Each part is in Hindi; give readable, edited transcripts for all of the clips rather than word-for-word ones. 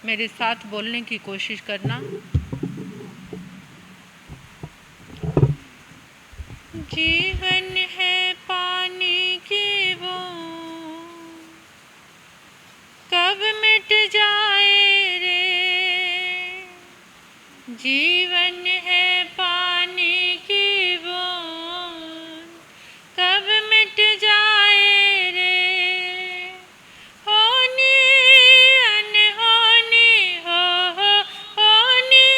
मेरे साथ बोलने की कोशिश करना। जीवन है पानी की बूंद, कब मिट जाए रे। जीवन है पानी की बूंद, कब मिट जाए रे। होनी अनहोनी हो होनी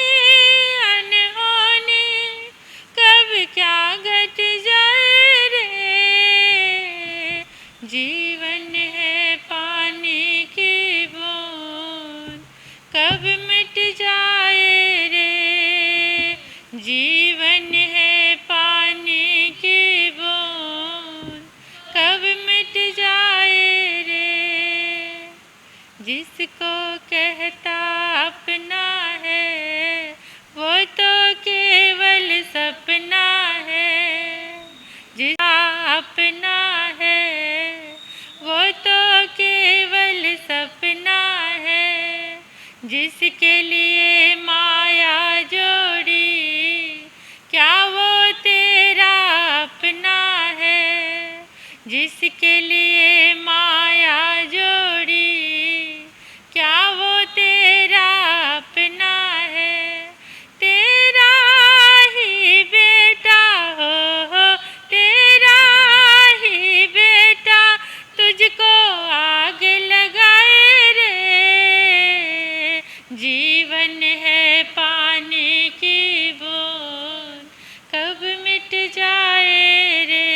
अनहोनी, कब क्या घट जाए रे। जीवन है पानी की बूंद, कब मिट जाए रे। जीवन है पानी की बूंद, कब मिट जाए रे। जिसको कहता अपना है, वो तो केवल सपना है। जिसका अपना है, वो तो केवल सपना है। जिसके लिए माया जोड़ी, क्या वो तेरा अपना है। जिसके लिए माया जोड़ी, क्या वो तेरा अपना है। तेरा ही बेटा हो तेरा ही बेटा, तुझको आग लगाए रे। जीवन है पानी की बूंद, कब मिट जाए रे।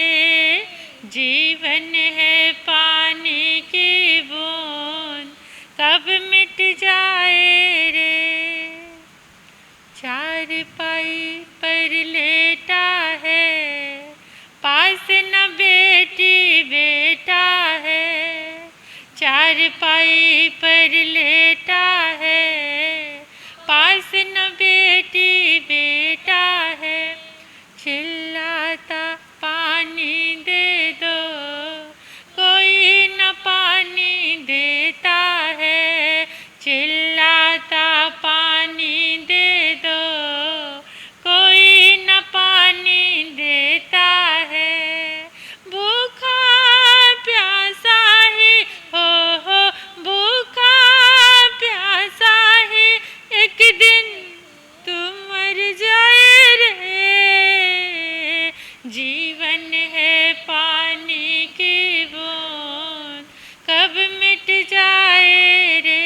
जीवन है पानी की बूंद, कब मिट जाए रे। चारपाई पर लेटा है, पास न बेटी बेटा है। चारपाई पर लेटा है, पास न बेटी बेटा है। चिल्लाता पानी दे दो, कोई न पानी देता है। चिल्लाता पानी दे दो, कोई न पानी देता है। भूखा प्यासा ही हो भूखा प्यासा ही, एक दिन तुम मर जाए रे। जीवन है पानी की बूंद, कब मिट जाए रे।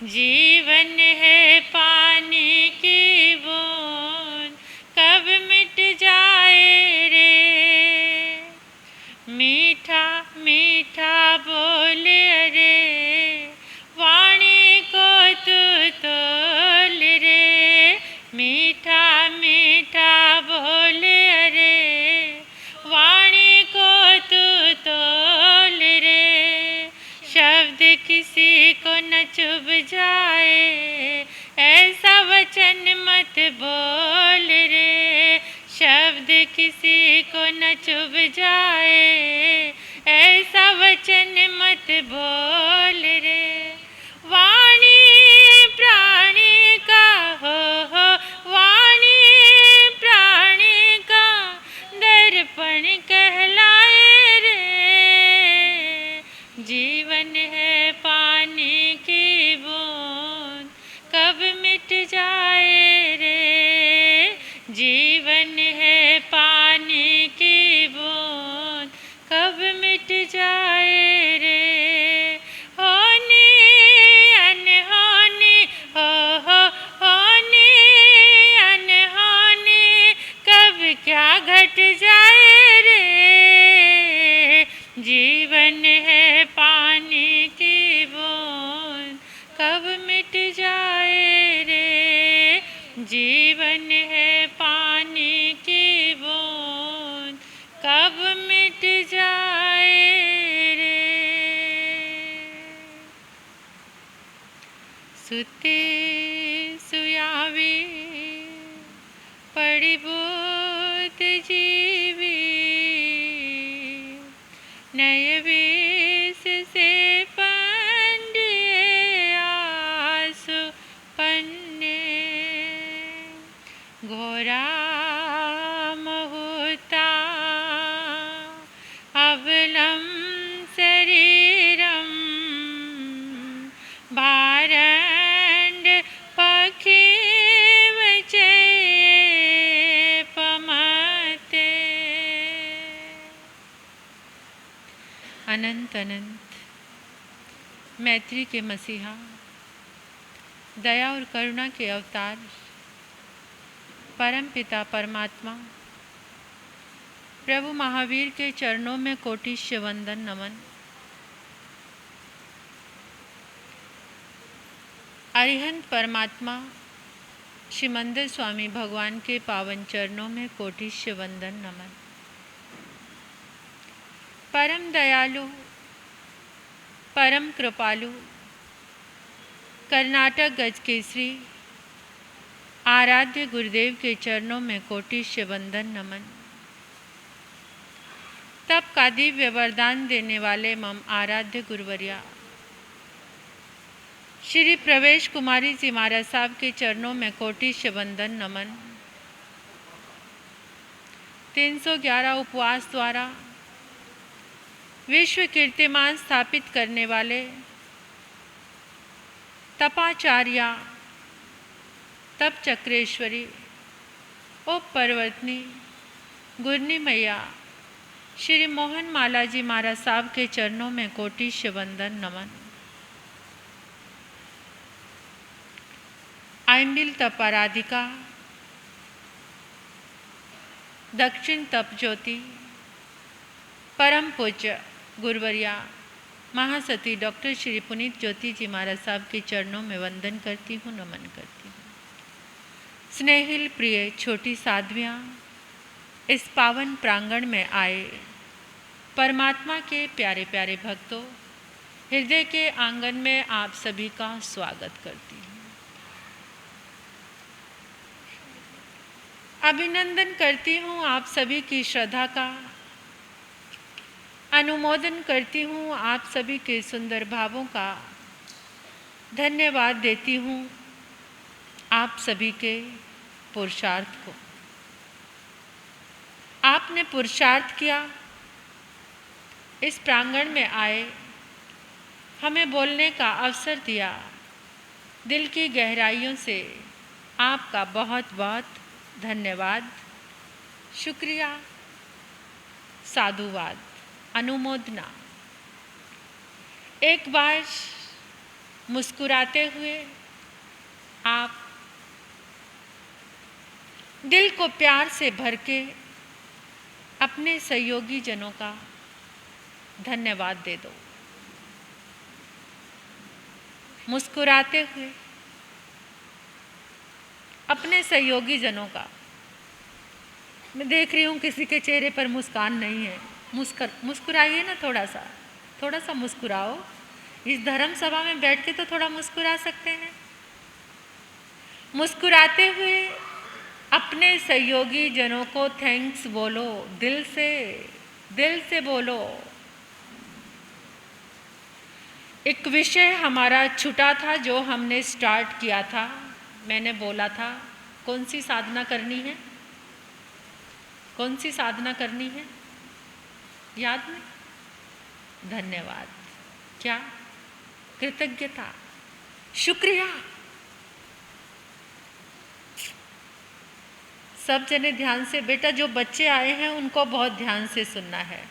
जीवन है पानी की बूंद, कब मिट जाए रे। मीठा मीठा बोले रे, वाणी को तू तोल रे। मीठा मीठा बोले रे, वाणी को तू तोल रे। शब्द किसी को न चुभ जाए, ऐसा वचन मत बोल रे। शब्द किसी को न चुभ जाए, ऐसा वचन मत बोल रे। वाणी प्राणी का हो वाणी प्राणी का, दर्पण कहलाए रे। जीवन है पानी की बूंद, कब मिट जाए रे। जीवन है पानी की बूंद, कब मिट जाए रे। होनी अनहोनी हो होनी अनहोनी, कब क्या घट जाए रे। जीवन है पानी की बूंद, कब मिट जाए रे। जीवन है पानी की बूंद, कब मिट जाए रे। सुते सुयावी पड़ी बोत जीवी, नए वेश से पंडिया भारंड पखीव पमते। अनंत अनंत मैत्री के मसीहा, दया और करुणा के अवतार परम पिता परमात्मा प्रभु महावीर के चरणों में कोटिश्य वंदन नमन। अरिहंत परमात्मा श्रीमंदिर स्वामी भगवान के पावन चरणों में कोटिश्य वंदन नमन। परम दयालु परम कृपालु कर्नाटक गज केसरी आराध्य गुरुदेव के चरणों में कोटिश्य वंदन नमन। तप का दिव्य वरदान देने वाले मम आराध्य गुरुवर्या श्री प्रवेश कुमारी जी महाराज साहब के चरणों में कोटिश्य वंदन नमन। 311 उपवास द्वारा विश्व कीर्तिमान स्थापित करने वाले तपाचार्या तप चक्रेश्वरी उप परवर्तनी गुरनी मैया श्री मोहन माला जी महाराज साहब के चरणों में कोटिश्य वंदन नमन। आइंबिल तप आराधिका दक्षिण तप ज्योति परम पूज्य गुरुवर्या महासती डॉक्टर श्री पुनीत ज्योति जी महाराज साहब के चरणों में वंदन करती हूँ, नमन करती हूँ। स्नेहिल प्रिय छोटी साध्वियाँ, इस पावन प्रांगण में आए परमात्मा के प्यारे प्यारे भक्तों, हृदय के आंगन में आप सभी का स्वागत करती हूँ। अभिनंदन करती हूँ आप सभी की श्रद्धा का, अनुमोदन करती हूँ आप सभी के सुंदर भावों का, धन्यवाद देती हूँ आप सभी के पुरुषार्थ को। आपने पुरुषार्थ किया, इस प्रांगण में आए, हमें बोलने का अवसर दिया। दिल की गहराइयों से आपका बहुत बहुत धन्यवाद, शुक्रिया, साधुवाद, अनुमोदना। एक बार मुस्कुराते हुए आप दिल को प्यार से भर के अपने सहयोगी जनों का धन्यवाद दे दो। मुस्कुराते हुए अपने सहयोगी जनों का, मैं देख रही हूँ किसी के चेहरे पर मुस्कान नहीं है, मुस्कुराइए ना, थोड़ा सा मुस्कुराओ। इस धर्म सभा में बैठ के तो थोड़ा मुस्कुरा सकते हैं। मुस्कुराते हुए अपने सहयोगी जनों को थैंक्स बोलो, दिल से बोलो। एक विषय हमारा छूटा था जो हमने स्टार्ट किया था। मैंने बोला था कौन सी साधना करनी है, कौन सी साधना करनी है, याद में? धन्यवाद, क्या कृतज्ञता, शुक्रिया। सब जने ध्यान से, बेटा जो बच्चे आए हैं उनको बहुत ध्यान से सुनना है।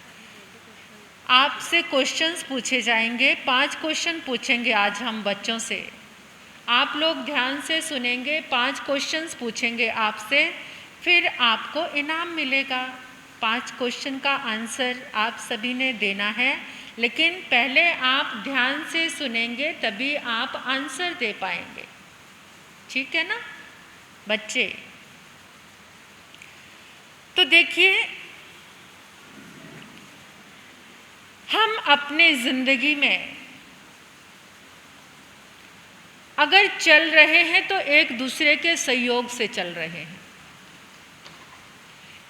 आपसे क्वेश्चंस पूछे जाएंगे, 5 क्वेश्चन पूछेंगे आज हम बच्चों से। आप लोग ध्यान से सुनेंगे, 5 क्वेश्चंस पूछेंगे आपसे, फिर आपको इनाम मिलेगा। 5 क्वेश्चन का आंसर आप सभी ने देना है, लेकिन पहले आप ध्यान से सुनेंगे तभी आप आंसर दे पाएंगे। ठीक है ना बच्चे? तो देखिए, हम अपने जिंदगी में अगर चल रहे हैं तो एक दूसरे के सहयोग से चल रहे हैं।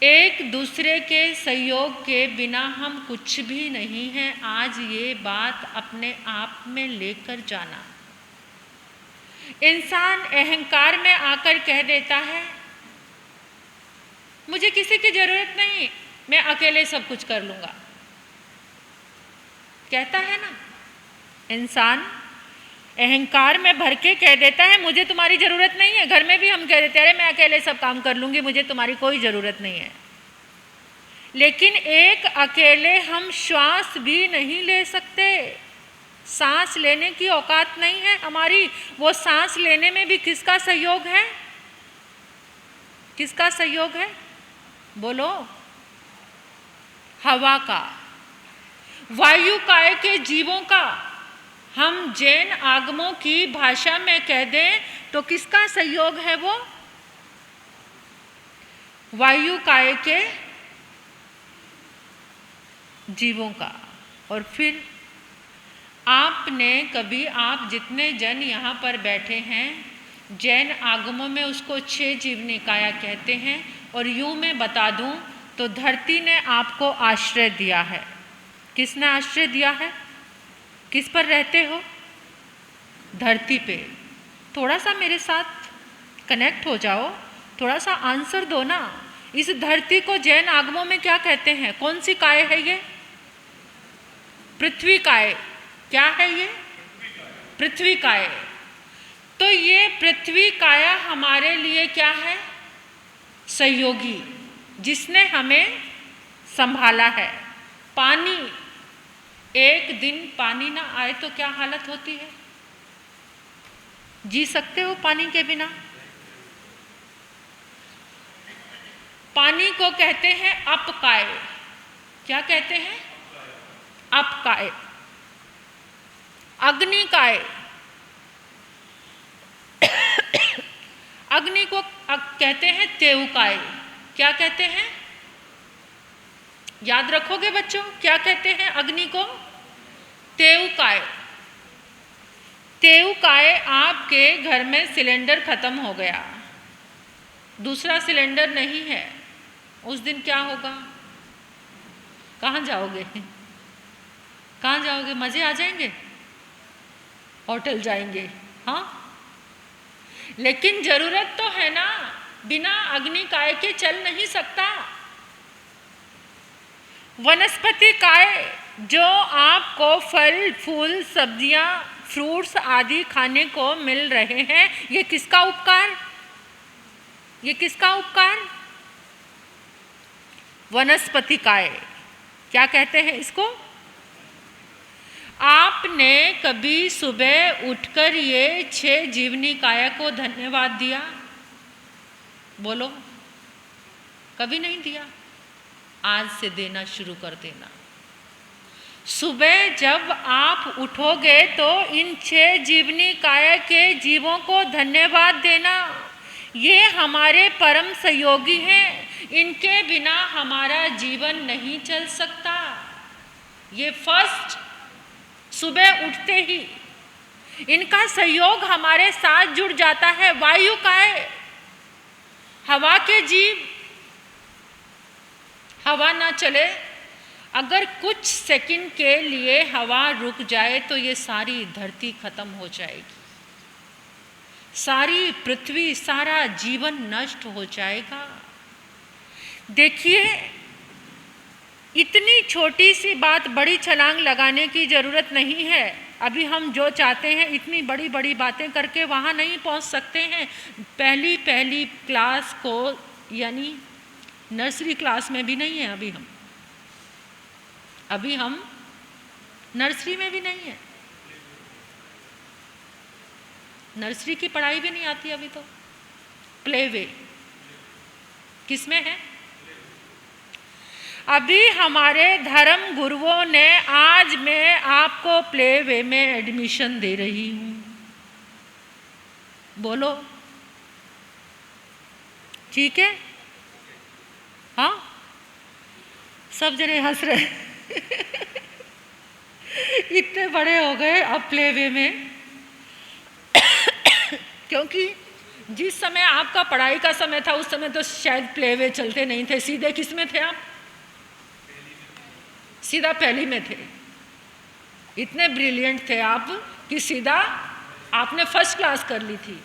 एक दूसरे के सहयोग के बिना हम कुछ भी नहीं हैं। आज ये बात अपने आप में लेकर जाना। इंसान अहंकार में आकर कह देता है मुझे किसी की जरूरत नहीं, मैं अकेले सब कुछ कर लूंगा, कहता है ना इंसान। अहंकार में भर के कह देता है मुझे तुम्हारी ज़रूरत नहीं है। घर में भी हम कह देते हैं अरे मैं अकेले सब काम कर लूँगी, मुझे तुम्हारी कोई ज़रूरत नहीं है। लेकिन एक अकेले हम श्वास भी नहीं ले सकते, सांस लेने की औकात नहीं है हमारी। वो सांस लेने में भी किसका सहयोग है? किसका सहयोग है? बोलो। हवा का, वायु काय के जीवों का। हम जैन आगमों की भाषा में कह दें तो किसका सहयोग है? वो वायु काय के जीवों का। और फिर आपने कभी, आप जितने जन यहाँ पर बैठे हैं, जैन आगमों में उसको 6 जीवनी काया कहते हैं। और यूँ मैं बता दूँ तो धरती ने आपको आश्रय दिया है। किसने आश्रय दिया है? किस पर रहते हो? धरती पे। थोड़ा सा मेरे साथ कनेक्ट हो जाओ, थोड़ा सा आंसर दो ना। इस धरती को जैन आगमों में क्या कहते हैं? कौन सी काय है ये? पृथ्वी काय। क्या है ये? पृथ्वी काय। तो ये पृथ्वी काया हमारे लिए क्या है? सहयोगी, जिसने हमें संभाला है। पानी, एक दिन पानी ना आए तो क्या हालत होती है? जी सकते हो पानी के बिना? पानी को कहते हैं अपकाय। क्या कहते हैं? अपकाय। अग्नि काय। अग्नि को कहते हैं तेउकाय। क्या कहते हैं? याद रखोगे बच्चों? क्या कहते हैं अग्नि को? तेउकाय। तेउकाय, आपके घर में सिलेंडर खत्म हो गया, दूसरा सिलेंडर नहीं है, उस दिन क्या होगा? कहाँ जाओगे? कहाँ जाओगे? मज़े आ जाएंगे? होटल जाएंगे, हाँ। लेकिन ज़रूरत तो है ना, बिना अग्नि काय के चल नहीं सकता। वनस्पति काय, जो आपको फल फूल सब्जियां फ्रूट्स आदि खाने को मिल रहे हैं, ये किसका उपकार? ये किसका उपकार? वनस्पति काय। क्या कहते हैं इसको? आपने कभी सुबह उठकर ये 6 जीवनी काया को धन्यवाद दिया? बोलो। कभी नहीं दिया? आज से देना शुरू कर देना। सुबह जब आप उठोगे तो इन 6 जीवनी काया के जीवों को धन्यवाद देना। ये हमारे परम सहयोगी हैं, इनके बिना हमारा जीवन नहीं चल सकता। ये फर्स्ट सुबह उठते ही इनका सहयोग हमारे साथ जुड़ जाता है। वायु काय, हवा के जीव। हवा ना चले, अगर कुछ सेकंड के लिए हवा रुक जाए तो ये सारी धरती खत्म हो जाएगी, सारी पृथ्वी, सारा जीवन नष्ट हो जाएगा। देखिए, इतनी छोटी सी बात, बड़ी छलांग लगाने की ज़रूरत नहीं है। अभी हम जो चाहते हैं इतनी बड़ी बड़ी बातें करके वहाँ नहीं पहुँच सकते हैं। पहली क्लास को, यानी नर्सरी क्लास में भी नहीं है अभी हम नर्सरी में भी नहीं है। नर्सरी की पढ़ाई भी नहीं आती अभी तो। प्ले वे किस में है? अभी हमारे धर्म गुरुओं ने, आज मैं आपको प्ले वे में एडमिशन दे रही हूँ। बोलो, ठीक है? हाँ, सब जने हंस रहे इतने बड़े हो गए अब प्ले वे में क्योंकि जिस समय आपका पढ़ाई का समय था उस समय तो शायद प्ले वे चलते नहीं थे। सीधे किस में थे आप? सीधा पहली में थे। इतने ब्रिलियंट थे आप कि सीधा आपने फर्स्ट क्लास कर ली थी।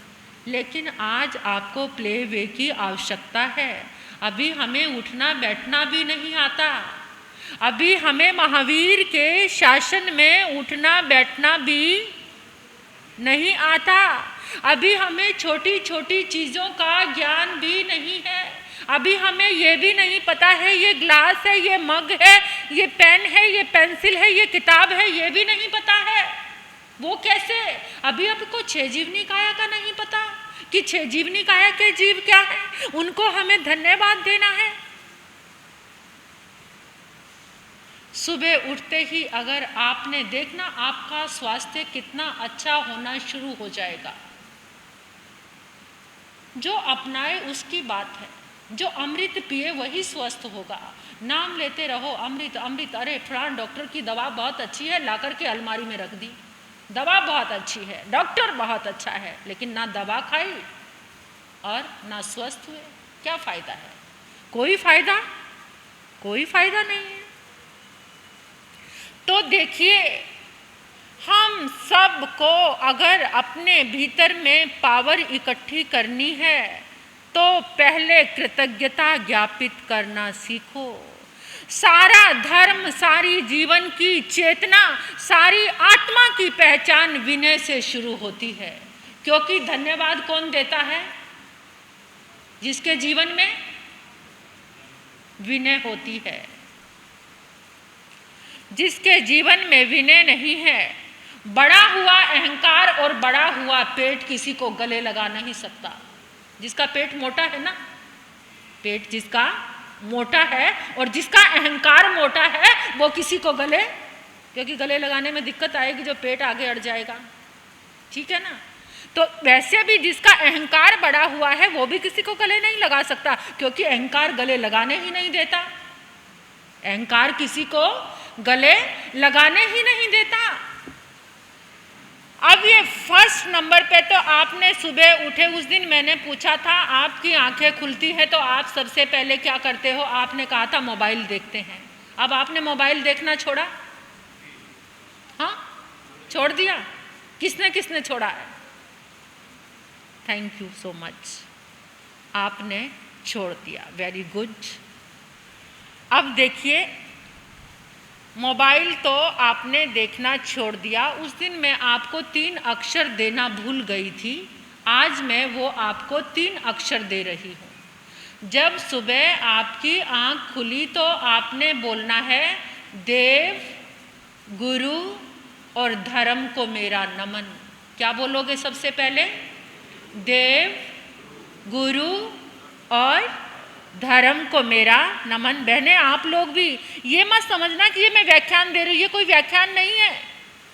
लेकिन आज आपको प्ले वे की आवश्यकता है। अभी हमें उठना बैठना भी नहीं आता। अभी हमें महावीर के शासन में उठना बैठना भी नहीं आता। अभी हमें छोटी छोटी चीज़ों का ज्ञान भी नहीं है। अभी हमें ये भी नहीं पता है ये ग्लास है, ये मग है, ये पेन है, ये पेंसिल है, ये किताब है, ये भी नहीं पता है। वो कैसे? अभी आपको छह जीवनी काया का नहीं पता कि छह जीवनी काया के जीव क्या है, उनको हमें धन्यवाद देना है। सुबह उठते ही अगर आपने देखना, आपका स्वास्थ्य कितना अच्छा होना शुरू हो जाएगा। जो अपनाए उसकी बात है, जो अमृत पिए वही स्वस्थ होगा। नाम लेते रहो अमृत अमृत, अरे फलान डॉक्टर की दवा बहुत अच्छी है, ला करके अलमारी में रख दी। दवा बहुत अच्छी है, डॉक्टर बहुत अच्छा है, लेकिन ना दवा खाई और ना स्वस्थ हुए, क्या फायदा है? कोई फायदा नहीं है। तो देखिए, हम सबको अगर अपने भीतर में पावर इकट्ठी करनी है तो पहले कृतज्ञता ज्ञापित करना सीखो। सारा धर्म, सारी जीवन की चेतना, सारी आत्मा की पहचान विनय से शुरू होती है। क्योंकि धन्यवाद कौन देता है? जिसके जीवन में विनय होती है। जिसके जीवन में विनय नहीं है, बड़ा हुआ अहंकार और बड़ा हुआ पेट किसी को गले लगा नहीं सकता। जिसका पेट मोटा है ना, पेट जिसका मोटा है और जिसका अहंकार मोटा है, वो किसी को गले, क्योंकि गले लगाने में दिक्कत आएगी, जो पेट आगे अड़ जाएगा, ठीक है ना। तो वैसे भी जिसका अहंकार बड़ा हुआ है वो भी किसी को गले नहीं लगा सकता, क्योंकि अहंकार गले लगाने ही नहीं देता। अहंकार किसी को गले लगाने ही नहीं देता। अब ये फर्स्ट नंबर पे तो आपने सुबह उठे उस दिन मैंने पूछा था, आपकी आंखें खुलती है तो आप सबसे पहले क्या करते हो? आपने कहा था मोबाइल देखते हैं। अब आपने मोबाइल देखना छोड़ा? हाँ, छोड़ दिया। किसने किसने छोड़ा है? थैंक यू सो मच, आपने छोड़ दिया, वेरी गुड। अब देखिए, मोबाइल तो आपने देखना छोड़ दिया। उस दिन मैं आपको 3 अक्षर देना भूल गई थी, आज मैं वो आपको 3 अक्षर दे रही हूँ। जब सुबह आपकी आँख खुली तो आपने बोलना है, देव, गुरु और धर्म को मेरा नमन। क्या बोलोगे सबसे पहले? देव, गुरु और धर्म को मेरा नमन। बहनें, आप लोग भी ये मत समझना कि ये मैं व्याख्यान दे रही हूँ, ये कोई व्याख्यान नहीं है,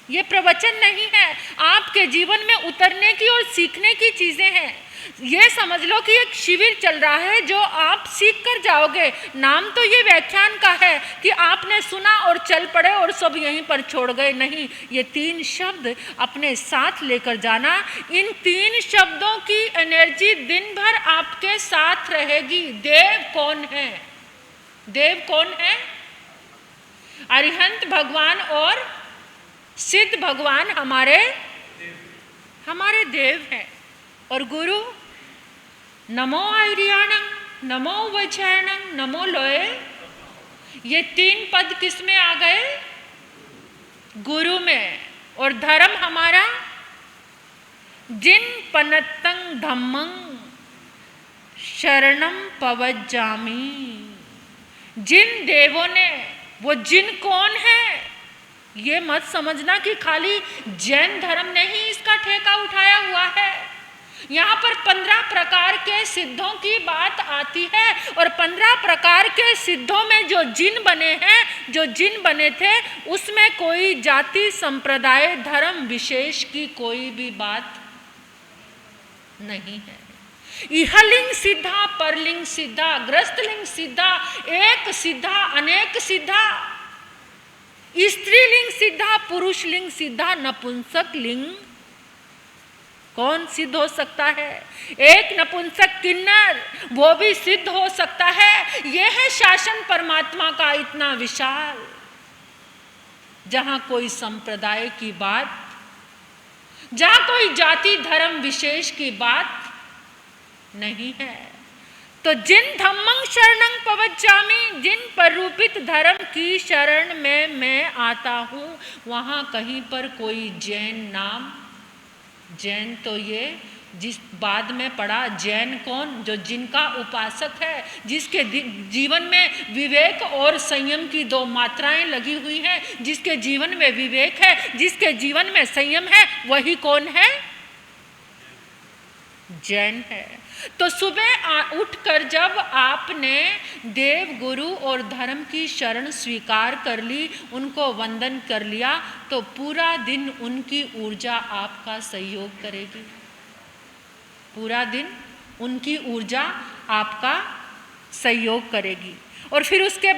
ये प्रवचन नहीं है, आपके जीवन में उतरने की और सीखने की चीज़ें हैं। ये समझ लो कि एक शिविर चल रहा है जो आप सीख कर जाओगे। नाम तो ये व्याख्यान का है कि आपने सुना और चल पड़े और सब यहीं पर छोड़ गए, नहीं। ये 3 शब्द अपने साथ लेकर जाना। इन 3 शब्दों की एनर्जी दिन भर आपके साथ रहेगी। देव कौन है? देव कौन है? अरिहंत भगवान और सिद्ध भगवान हमारे देव हैं। और गुरु, नमो आर्याणं, नमो वज्राणं, नमो लोए। ये 3 पद किस में आ गए? गुरु में। और धर्म हमारा, जिन पनत्तं धम्मं शरणं पवज्जामि। जिन देवों ने, वो जिन कौन है? ये मत समझना कि खाली जैन धर्म ने ही इसका ठेका उठाया हुआ है। यहाँ पर 15 प्रकार के सिद्धों की बात आती है और 15 प्रकार के सिद्धों में जो जिन बने हैं, जो जिन बने थे, उसमें कोई जाति, संप्रदाय, धर्म विशेष की कोई भी बात नहीं है। इहलिंग सिद्धा, परलिंग सिद्धा, ग्रस्तलिंग सिद्धा, एक सिद्धा, अनेक सिद्धा, स्त्रीलिंग सिद्धा, पुरुषलिंग सिद्धा, नपुंसक लिंग। कौन सिद्ध हो सकता है? एक नपुंसक किन्नर, वो भी सिद्ध हो सकता है। यह है शासन परमात्मा का इतना विशाल, जहां कोई संप्रदाय की बात, जहां कोई जाति धर्म विशेष की बात नहीं है। तो जिन धम्मं शरणं पवज्जामि, जिन पररूपित धर्म की शरण में मैं आता हूं, वहां कहीं पर कोई जैन नाम जैन तो ये जिस बाद में पढ़ा, जैन कौन? जो जिनका उपासक है, जिसके जीवन में विवेक और संयम की दो मात्राएं लगी हुई हैं, जिसके जीवन में विवेक है, जिसके जीवन में संयम है, वही कौन है? जैन है। तो सुबह उठकर जब आपने देव, गुरु और धर्म की शरण स्वीकार कर ली, उनको वंदन कर लिया, तो पूरा दिन उनकी ऊर्जा आपका सहयोग करेगी। पूरा दिन उनकी ऊर्जा आपका सहयोग करेगी। और फिर उसके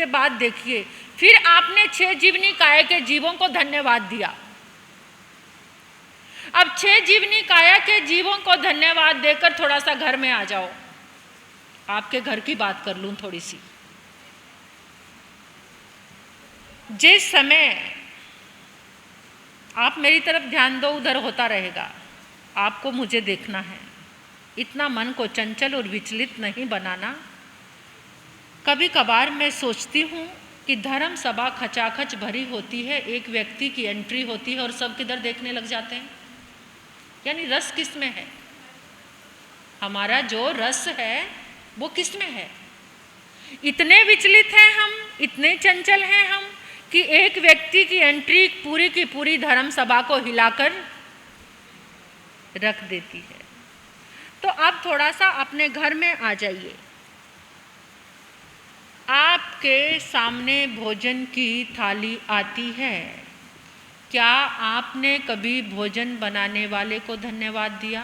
बाद देखिए, फिर आपने 6 जीवनी काया के जीवों को धन्यवाद दिया। अब 6 जीवनी काया के जीवों को धन्यवाद देकर थोड़ा सा घर में आ जाओ। आपके घर की बात कर लूं थोड़ी सी। जिस समय आप मेरी तरफ ध्यान दो, उधर होता रहेगा, आपको मुझे देखना है। इतना मन को चंचल और विचलित नहीं बनाना। कभी कभार मैं सोचती हूँ कि धर्म सभा खचाखच भरी होती है, एक व्यक्ति की एंट्री होती है और सब किधर देखने लग जाते हैं। यानी रस किस में है? हमारा जो रस है वो किस में है? इतने विचलित हैं हम, इतने चंचल हैं हम कि एक व्यक्ति की एंट्री पूरी की पूरी धर्म सभा को हिलाकर रख देती है। तो अब थोड़ा सा अपने घर में आ जाइए। आपके सामने भोजन की थाली आती है। क्या आपने कभी भोजन बनाने वाले को धन्यवाद दिया?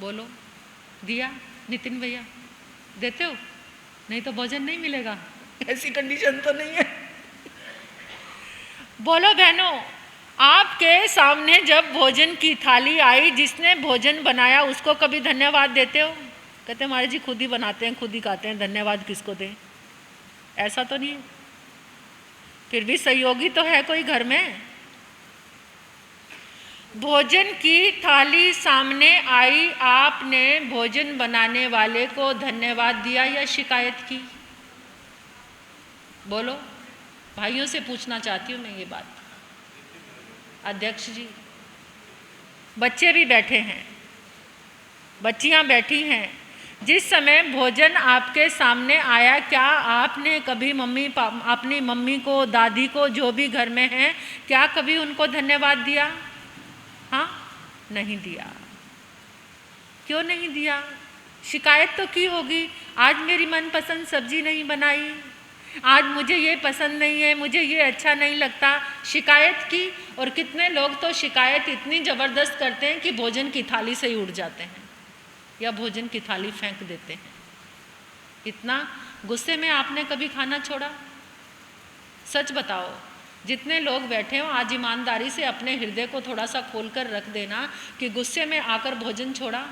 बोलो, दिया? नितिन भैया देते हो? नहीं तो भोजन नहीं मिलेगा, ऐसी कंडीशन तो नहीं है। बोलो बहनों, आपके सामने जब भोजन की थाली आई, जिसने भोजन बनाया उसको कभी धन्यवाद देते हो? कहते हैं हमारे जी खुद ही बनाते हैं, खुद ही खाते हैं, धन्यवाद किसको दें? ऐसा तो नहीं है। फिर भी सहयोगी तो है कोई घर में। भोजन की थाली सामने आई, आपने भोजन बनाने वाले को धन्यवाद दिया या शिकायत की? बोलो, भाइयों से पूछना चाहती हूँ मैं ये बात। अध्यक्ष जी, बच्चे भी बैठे हैं, बच्चियाँ बैठी हैं। जिस समय भोजन आपके सामने आया, क्या आपने कभी अपनी मम्मी को, दादी को, जो भी घर में हैं, क्या कभी उनको धन्यवाद दिया? हाँ, नहीं दिया। क्यों नहीं दिया? शिकायत तो की होगी, आज मेरी मनपसंद सब्जी नहीं बनाई, आज मुझे ये पसंद नहीं है, मुझे ये अच्छा नहीं लगता। शिकायत की। और कितने लोग तो शिकायत इतनी ज़बरदस्त करते हैं कि भोजन की थाली से ही उड़ जाते हैं या भोजन की थाली फेंक देते हैं। इतना गुस्से में आपने कभी खाना छोड़ा? सच बताओ, जितने लोग बैठे हो आज ईमानदारी से अपने हृदय को थोड़ा सा खोल कर रख देना कि गुस्से में आकर भोजन छोड़ा।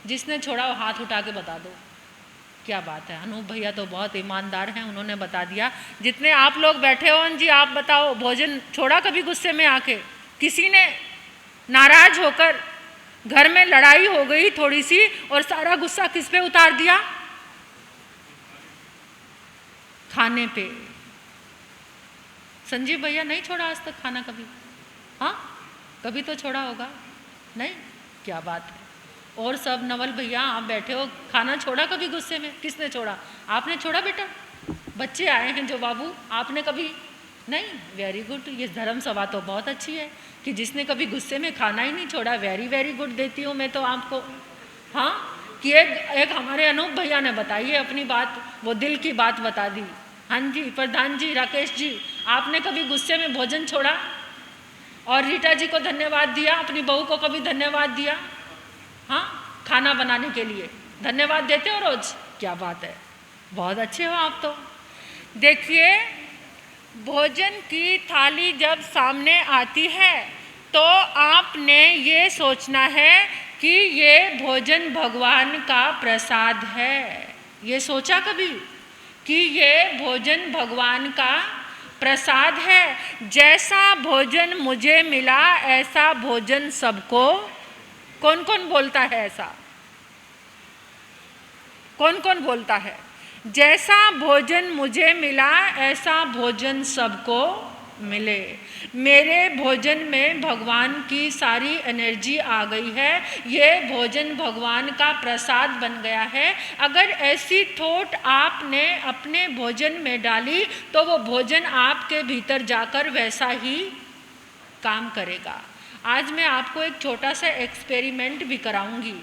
जिसने छोड़ा वो हाथ उठा के बता दो। क्या बात है, अनूप भैया तो बहुत ईमानदार हैं, उन्होंने बता दिया। जितने आप लोग बैठे हो जी, आप बताओ, भोजन छोड़ा कभी गुस्से में आके? किसी ने नाराज होकर, घर में लड़ाई हो गई थोड़ी सी और सारा गुस्सा किस पे उतार दिया? खाने पे। संजीव भैया नहीं छोड़ा आज तक खाना कभी? हाँ, कभी तो छोड़ा होगा। नहीं? क्या बात है। और सब नवल भैया आप बैठे हो, खाना छोड़ा कभी गुस्से में? किसने छोड़ा? आपने छोड़ा बेटा? बच्चे आए हैं जो बाबू, आपने कभी नहीं? Very good. ये धर्म सभा तो बहुत अच्छी है कि जिसने कभी गुस्से में खाना ही नहीं छोड़ा। वेरी वेरी गुड देती हूँ मैं तो आपको। हाँ, कि एक हमारे अनूप भैया ने बताई है अपनी बात, वो दिल की बात बता दी। हाँ जी, प्रधान जी, राकेश जी, आपने कभी गुस्से में भोजन छोड़ा? और रीटा जी को धन्यवाद दिया, अपनी बहू को कभी धन्यवाद दिया? हाँ, खाना बनाने के लिए धन्यवाद देते हो रोज? क्या बात है, बहुत अच्छे हो आप तो। देखिए, भोजन की थाली जब सामने आती है तो आपने ये सोचना है कि ये भोजन भगवान का प्रसाद है। ये सोचा कभी कि ये भोजन भगवान का प्रसाद है? जैसा भोजन मुझे मिला ऐसा भोजन सबको। कौन कौन बोलता है ऐसा? कौन कौन बोलता है जैसा भोजन मुझे मिला ऐसा भोजन सबको? मिले। मेरे भोजन में भगवान की सारी एनर्जी आ गई है, ये भोजन भगवान का प्रसाद बन गया है। अगर ऐसी थॉट आपने अपने भोजन में डाली तो वो भोजन आपके भीतर जाकर वैसा ही काम करेगा। आज मैं आपको एक छोटा सा एक्सपेरिमेंट भी कराऊंगी,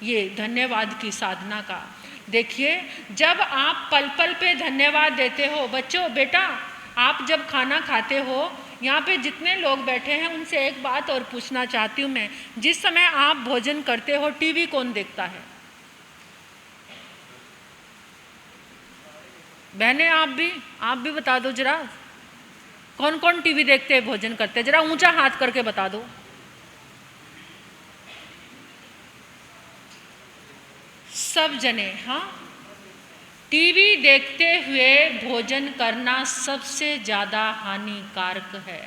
ये धन्यवाद की साधना का। देखिए, जब आप पल पल पे धन्यवाद देते हो, बच्चों बेटा आप जब खाना खाते हो, यहाँ पे जितने लोग बैठे हैं उनसे एक बात और पूछना चाहती हूँ मैं, जिस समय आप भोजन करते हो टीवी कौन देखता है? बहनें आप भी बता दो जरा, कौन कौन टीवी देखते हैं भोजन करते हैं? जरा ऊंचा हाथ करके बता दो। सब जने, हाँ। टीवी देखते हुए भोजन करना सबसे ज़्यादा हानिकारक है।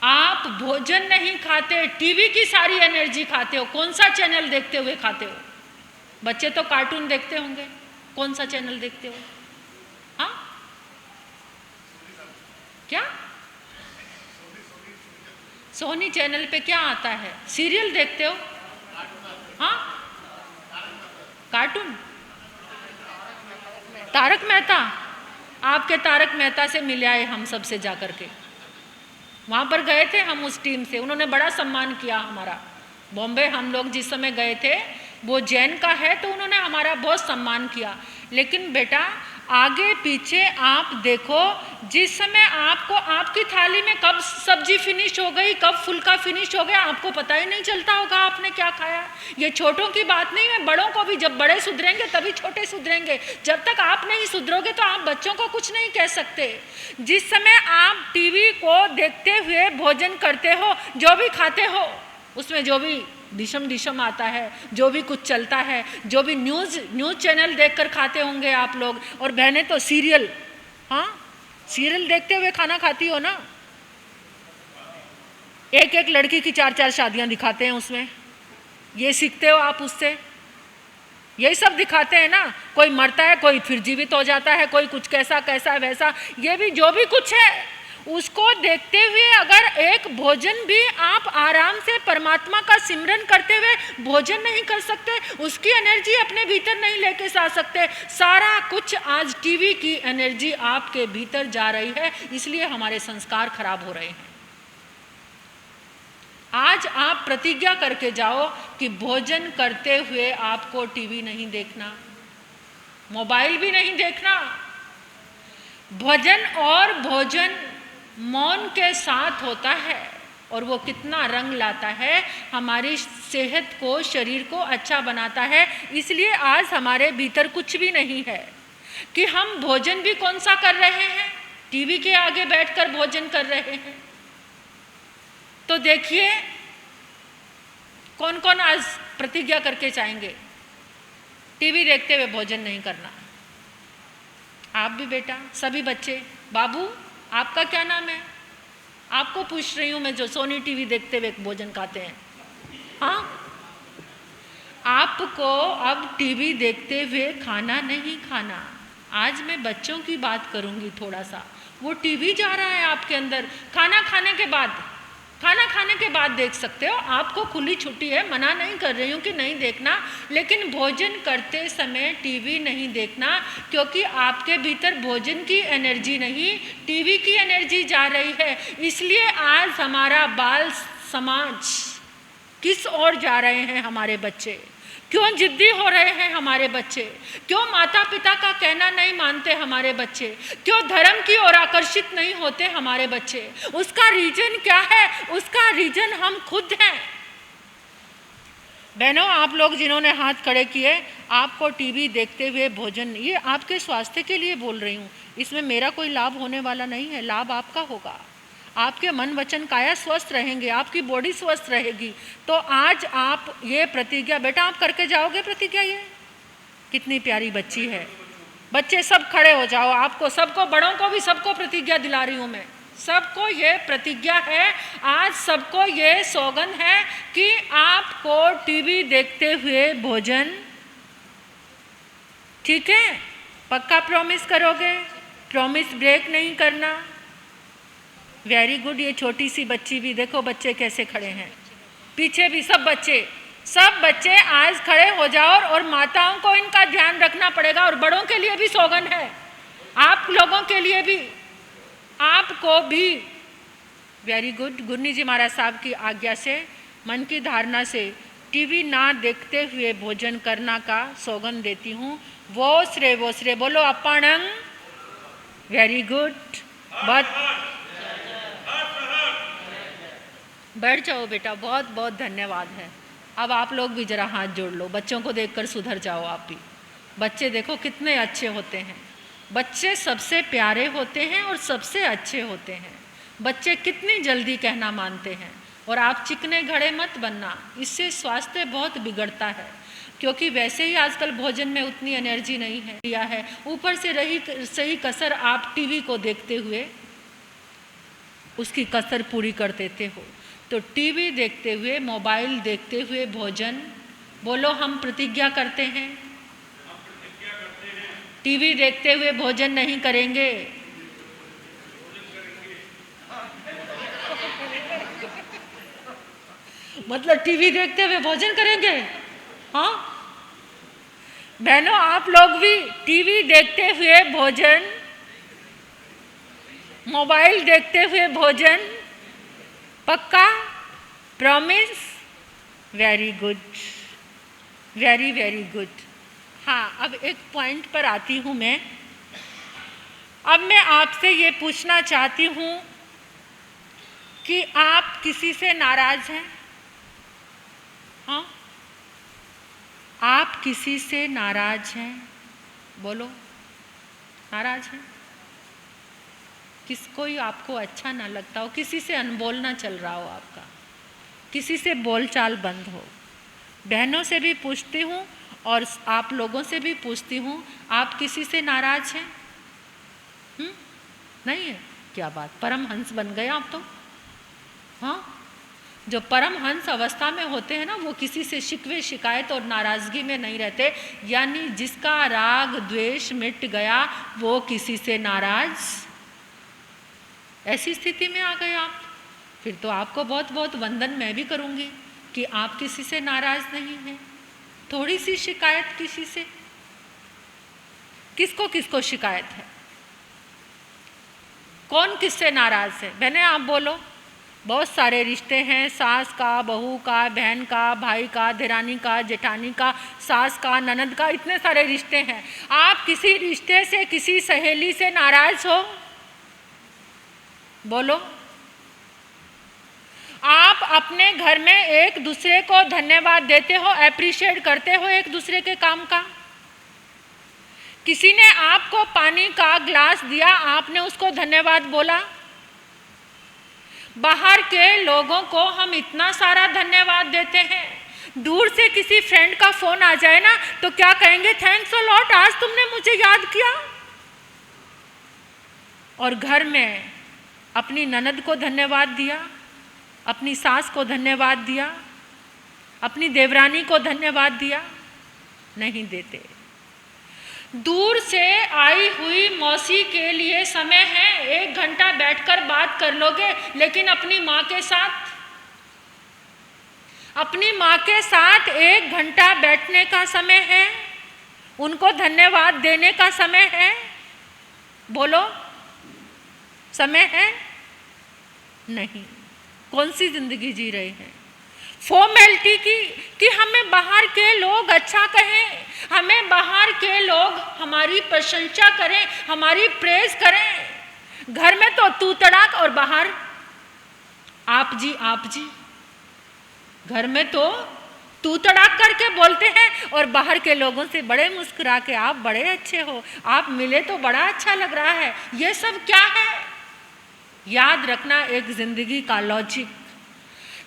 आप भोजन नहीं खाते, टीवी की सारी एनर्जी खाते हो। कौन सा चैनल देखते हुए खाते हो? बच्चे तो कार्टून देखते होंगे, कौन सा चैनल देखते हो? हाँ, क्या? सोनी चैनल पे क्या आता है? सीरियल देखते हो? हाँ, कार्टून। तारक मेहता, आपके तारक मेहता से मिले आए हम सबसे जाकर के, वहाँ पर गए थे हम उस टीम से, उन्होंने बड़ा सम्मान किया हमारा। बॉम्बे हम लोग जिस समय गए थे, वो जैन का है तो उन्होंने हमारा बहुत सम्मान किया। लेकिन बेटा आगे पीछे आप देखो, जिस समय आपको आपकी थाली में कब सब्जी फिनिश हो गई, कब फुल्का फिनिश हो गया, आपको पता ही नहीं चलता होगा आपने क्या खाया। ये छोटों की बात नहीं है, बड़ों को भी, जब बड़े सुधरेंगे तभी छोटे सुधरेंगे। जब तक आप नहीं सुधरोगे तो आप बच्चों को कुछ नहीं कह सकते। जिस समय आप टीवी को देखते हुए भोजन करते हो, जो भी खाते हो उसमें जो भी डिशम आता है, जो भी कुछ चलता है, जो भी न्यूज़ चैनल देखकर खाते होंगे आप लोग। और बहनें तो सीरियल, हाँ सीरियल देखते हुए खाना खाती हो ना। एक एक लड़की की 4-4 शादियां दिखाते हैं उसमें, ये सीखते हो आप उससे, यही सब दिखाते हैं ना। कोई मरता है, कोई फिर जीवित हो जाता है, कोई कुछ कैसा कैसा वैसा, ये भी जो भी कुछ है उसको देखते हुए अगर एक भोजन भी आप आराम से परमात्मा का सिमरन करते हुए भोजन नहीं कर सकते, उसकी एनर्जी अपने भीतर नहीं लेके आ सकते। सारा कुछ आज टीवी की एनर्जी आपके भीतर जा रही है, इसलिए हमारे संस्कार खराब हो रहे हैं। आज आप प्रतिज्ञा करके जाओ कि भोजन करते हुए आपको टीवी नहीं देखना, मोबाइल भी नहीं देखना। भजन और भोजन मौन के साथ होता है और वो कितना रंग लाता है, हमारी सेहत को, शरीर को अच्छा बनाता है। इसलिए आज हमारे भीतर कुछ भी नहीं है कि हम भोजन भी कौन सा कर रहे हैं, टीवी के आगे बैठकर भोजन कर रहे हैं। तो देखिए कौन कौन आज प्रतिज्ञा करके चाहेंगे टीवी देखते हुए भोजन नहीं करना। आप भी बेटा, सभी बच्चे। बाबू आपका क्या नाम है? आपको पूछ रही हूँ मैं, जो सोनी टीवी देखते हुए भोजन खाते हैं। हाँ, आपको अब टीवी देखते हुए खाना नहीं खाना। आज मैं बच्चों की बात करूँगी थोड़ा सा। वो टीवी जा रहा है आपके अंदर, खाना खाने के बाद देख सकते हो, आपको खुली छुट्टी है, मना नहीं कर रही हूँ कि नहीं देखना, लेकिन भोजन करते समय टीवी नहीं देखना, क्योंकि आपके भीतर भोजन की एनर्जी नहीं, टीवी की एनर्जी जा रही है। इसलिए आज हमारा बाल समाज किस ओर जा रहे हैं हमारे बच्चे, क्यों जिद्दी हो रहे हैं हमारे बच्चे, क्यों माता पिता का कहना नहीं मानते हमारे बच्चे, क्यों धर्म की ओर आकर्षित नहीं होते हमारे बच्चे। उसका रीजन क्या है? उसका रीजन हम खुद हैं। बहनों, आप लोग जिन्होंने हाथ खड़े किए, आपको टीवी देखते हुए भोजन, ये आपके स्वास्थ्य के लिए बोल रही हूँ, इसमें मेरा कोई लाभ होने वाला नहीं है। लाभ आपका होगा, आपके मन वचन काया स्वस्थ रहेंगे, आपकी बॉडी स्वस्थ रहेगी। तो आज आप ये प्रतिज्ञा, बेटा आप करके जाओगे प्रतिज्ञा। ये कितनी प्यारी बच्ची है। बच्चे सब खड़े हो जाओ, आपको सबको, बड़ों को भी सबको प्रतिज्ञा दिला रही हूँ मैं, सबको ये प्रतिज्ञा है, आज सबको ये सौगंध है कि आपको टीवी देखते हुए भोजन, ठीक है? पक्का प्रॉमिस करोगे? प्रॉमिस ब्रेक नहीं करना। Very good. ये छोटी सी बच्ची भी देखो, बच्चे कैसे खड़े हैं, पीछे भी सब बच्चे आज खड़े हो जाओ। और माताओं को इनका ध्यान रखना पड़ेगा, और बड़ों के लिए भी सौगन है, आप लोगों के लिए भी, आपको भी। Very good. गुरनी जी महाराज साहब की आज्ञा से, मन की धारणा से टीवी ना देखते हुए भोजन करना का सौगन देती हूँ। वो श्रे बोलो अपाणंग। Very good. बैठ जाओ बेटा, बहुत बहुत धन्यवाद है। अब आप लोग भी जरा हाथ जोड़ लो, बच्चों को देखकर सुधर जाओ आप भी। बच्चे देखो कितने अच्छे होते हैं, बच्चे सबसे प्यारे होते हैं और सबसे अच्छे होते हैं। बच्चे कितनी जल्दी कहना मानते हैं। और आप चिकने घड़े मत बनना, इससे स्वास्थ्य बहुत बिगड़ता है, क्योंकि वैसे ही आजकल भोजन में उतनी एनर्जी नहीं है दिया है, ऊपर से रही सही कसर आप टीवी को देखते हुए उसकी कसर पूरी कर देते हो। तो टीवी देखते हुए, मोबाइल देखते हुए भोजन, बोलो हम प्रतिज्ञा करते हैं, टीवी देखते हुए भोजन नहीं करेंगे। मतलब टीवी देखते हुए भोजन करेंगे? हाँ बहनों, आप लोग भी टीवी देखते हुए भोजन, मोबाइल देखते हुए भोजन, पक्का? Promise? Very good, very very good. हाँ, अब एक पॉइंट पर आती हूँ मैं। अब मैं आपसे ये पूछना चाहती हूँ कि आप किसी से नाराज हैं? हाँ, आप किसी से नाराज हैं? बोलो, नाराज हैं? कोई आपको अच्छा ना लगता हो, किसी से अनबोल ना चल रहा हो आपका, किसी से बोलचाल बंद हो। बहनों से भी पूछती हूँ और आप लोगों से भी पूछती हूँ, आप किसी से नाराज हैं? नहीं है? क्या बात, परमहंस बन गए आप तो। हाँ, जो परमहंस अवस्था में होते हैं ना, वो किसी से शिकवे शिकायत और नाराजगी में नहीं रहते। यानी जिसका राग द्वेष मिट गया वो किसी से नाराज, ऐसी स्थिति में आ गए आप। फिर तो आपको बहुत बहुत वंदन मैं भी करूंगी कि आप किसी से नाराज नहीं हैं। थोड़ी सी शिकायत किसी से, किसको किसको शिकायत है? कौन किससे नाराज है? बहने आप बोलो। बहुत सारे रिश्ते हैं, सास का, बहू का, बहन का, भाई का, देरानी का, जेठानी का, सास का, ननद का, इतने सारे रिश्ते हैं। आप किसी रिश्ते से, किसी सहेली से नाराज हो? बोलो। आप अपने घर में एक दूसरे को धन्यवाद देते हो, एप्रिशिएट करते हो एक दूसरे के काम का? किसी ने आपको पानी का ग्लास दिया, आपने उसको धन्यवाद बोला? बाहर के लोगों को हम इतना सारा धन्यवाद देते हैं। दूर से किसी फ्रेंड का फोन आ जाए ना, तो क्या कहेंगे? थैंक्स अ लॉट, आज तुमने मुझे याद किया। और घर में अपनी ननद को धन्यवाद दिया, अपनी सास को धन्यवाद दिया, अपनी देवरानी को धन्यवाद दिया? नहीं देते। दूर से आई हुई मौसी के लिए समय है, 1 घंटा बैठकर बात कर लोगे, लेकिन अपनी माँ के साथ 1 घंटा बैठने का समय है, उनको धन्यवाद देने का समय है? बोलो, समय है? नहीं। कौन सी जिंदगी जी रहे हैं? फॉर्मेलिटी की, कि हमें बाहर के लोग अच्छा कहें, हमें बाहर के लोग हमारी प्रशंसा करें, हमारी प्रेज करें। घर में तो तू तड़ाक और बाहर आप जी, आप जी। घर में तो तू तड़ाक करके बोलते हैं और बाहर के लोगों से बड़े मुस्कुरा के, आप बड़े अच्छे हो, आप मिले तो बड़ा अच्छा लग रहा है। ये सब क्या है? याद रखना एक जिंदगी का लॉजिक।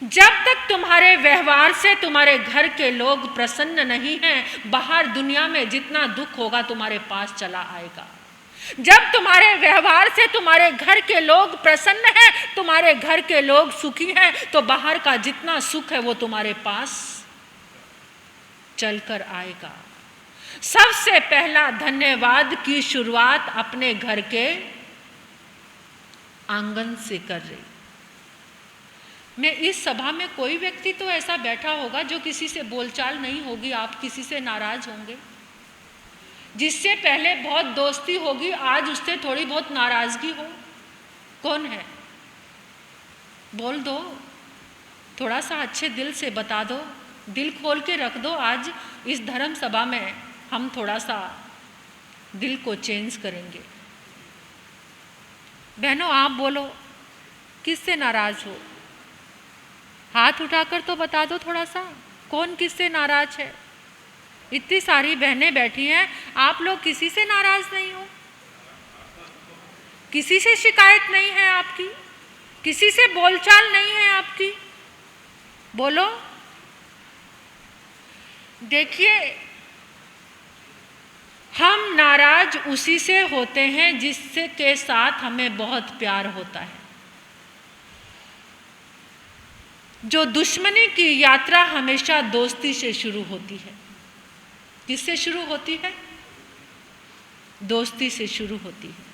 जब तक तुम्हारे व्यवहार से तुम्हारे घर के लोग प्रसन्न नहीं हैं, बाहर दुनिया में जितना दुख होगा तुम्हारे पास चला आएगा। जब तुम्हारे व्यवहार से तुम्हारे घर के लोग प्रसन्न हैं, तुम्हारे घर के लोग सुखी हैं, तो बाहर का जितना सुख है वो तुम्हारे पास चलकर आएगा। सबसे पहला धन्यवाद की शुरुआत अपने घर के आंगन से कर रही। मैं इस सभा में कोई व्यक्ति तो ऐसा बैठा होगा जो किसी से बोलचाल नहीं होगी, आप किसी से नाराज होंगे। जिससे पहले बहुत दोस्ती होगी, आज उससे थोड़ी बहुत नाराजगी हो, कौन है? बोल दो, थोड़ा सा अच्छे दिल से बता दो, दिल खोल के रख दो। आज इस धर्म सभा में हम थोड़ा सा दिल को चेंज करेंगे। बहनों, आप बोलो, किससे नाराज हो? हाथ उठाकर तो बता दो थोड़ा सा, कौन किससे नाराज है? इतनी सारी बहनें बैठी हैं, आप लोग किसी से नाराज नहीं हो? किसी से शिकायत नहीं है आपकी? किसी से बोलचाल नहीं है आपकी? बोलो। देखिए, हम नाराज उसी से होते हैं जिससे के साथ हमें बहुत प्यार होता है। जो दुश्मनी की यात्रा हमेशा दोस्ती से शुरू होती है। किससे शुरू होती है? दोस्ती से शुरू होती है।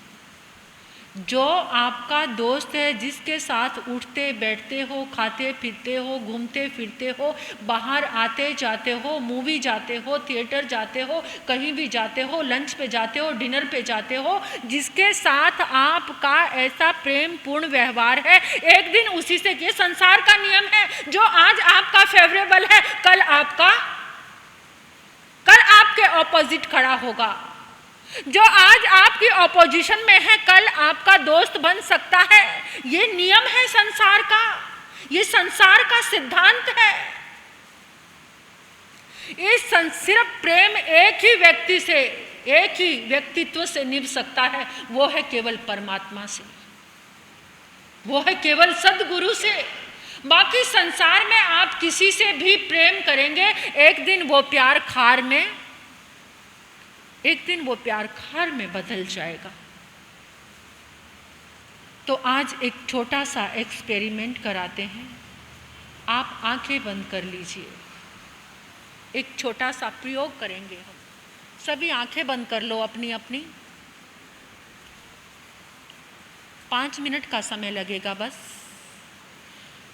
जो आपका दोस्त है, जिसके साथ उठते बैठते हो, खाते पीते हो, घूमते फिरते हो, बाहर आते जाते हो, मूवी जाते हो, थिएटर जाते हो, कहीं भी जाते हो, लंच पे जाते हो, डिनर पे जाते हो, जिसके साथ आपका ऐसा प्रेम पूर्ण व्यवहार है, एक दिन उसी से, ये संसार का नियम है, जो आज आपका फेवरेबल है, कल आपके ऑपोजिट खड़ा होगा। जो आज आपकी ऑपोजिशन में है, कल आपका दोस्त बन सकता है। ये नियम है संसार का, ये संसार का सिद्धांत है। इस सिर्फ प्रेम एक ही व्यक्ति से, एक ही व्यक्तित्व से निभ सकता है, वो है केवल परमात्मा से, वो है केवल सद्गुरु से। बाकी संसार में आप किसी से भी प्रेम करेंगे, एक दिन वो प्यार खार में बदल जाएगा। तो आज एक छोटा सा एक्सपेरिमेंट कराते हैं। आप आंखें बंद कर लीजिए, एक छोटा सा प्रयोग करेंगे हम। सभी आंखें बंद कर लो अपनी अपनी। 5 मिनट का समय लगेगा बस।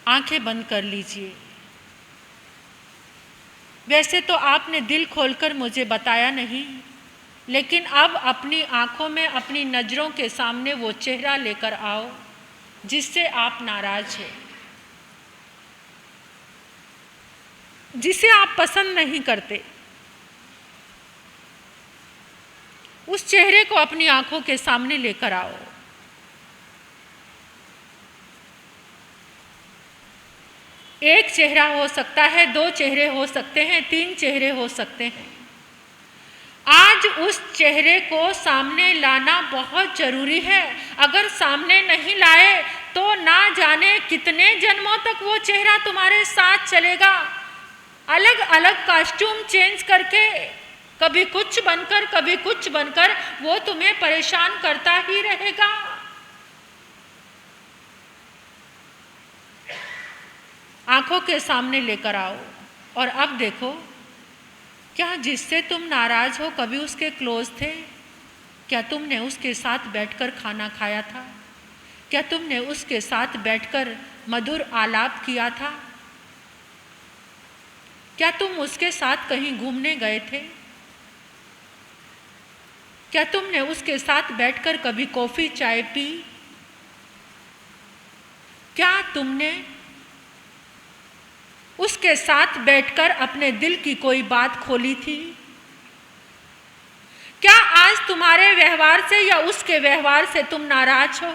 आंखें बंद कर लीजिए। वैसे तो आपने दिल खोलकर मुझे बताया नहीं, लेकिन अब अपनी आंखों में, अपनी नज़रों के सामने वो चेहरा लेकर आओ जिससे आप नाराज हैं, जिसे आप पसंद नहीं करते। उस चेहरे को अपनी आंखों के सामने लेकर आओ। एक चेहरा हो सकता है, 2 चेहरे हो सकते हैं, 3 चेहरे हो सकते हैं। आज उस चेहरे को सामने लाना बहुत जरूरी है। अगर सामने नहीं लाए तो ना जाने कितने जन्मों तक वो चेहरा तुम्हारे साथ चलेगा। अलग अलग कॉस्ट्यूम चेंज करके, कभी कुछ बनकर, कभी कुछ बनकर, वो तुम्हें परेशान करता ही रहेगा। आंखों के सामने लेकर आओ और अब देखो, क्या जिससे तुम नाराज हो कभी उसके क्लोज थे? क्या तुमने उसके साथ बैठकर खाना खाया था? क्या तुमने उसके साथ बैठकर मधुर आलाप किया था? क्या तुम उसके साथ कहीं घूमने गए थे? क्या तुमने उसके साथ बैठकर कभी कॉफी चाय पी? क्या तुमने उसके साथ बैठकर अपने दिल की कोई बात खोली थी? क्या आज तुम्हारे व्यवहार से या उसके व्यवहार से तुम नाराज हो?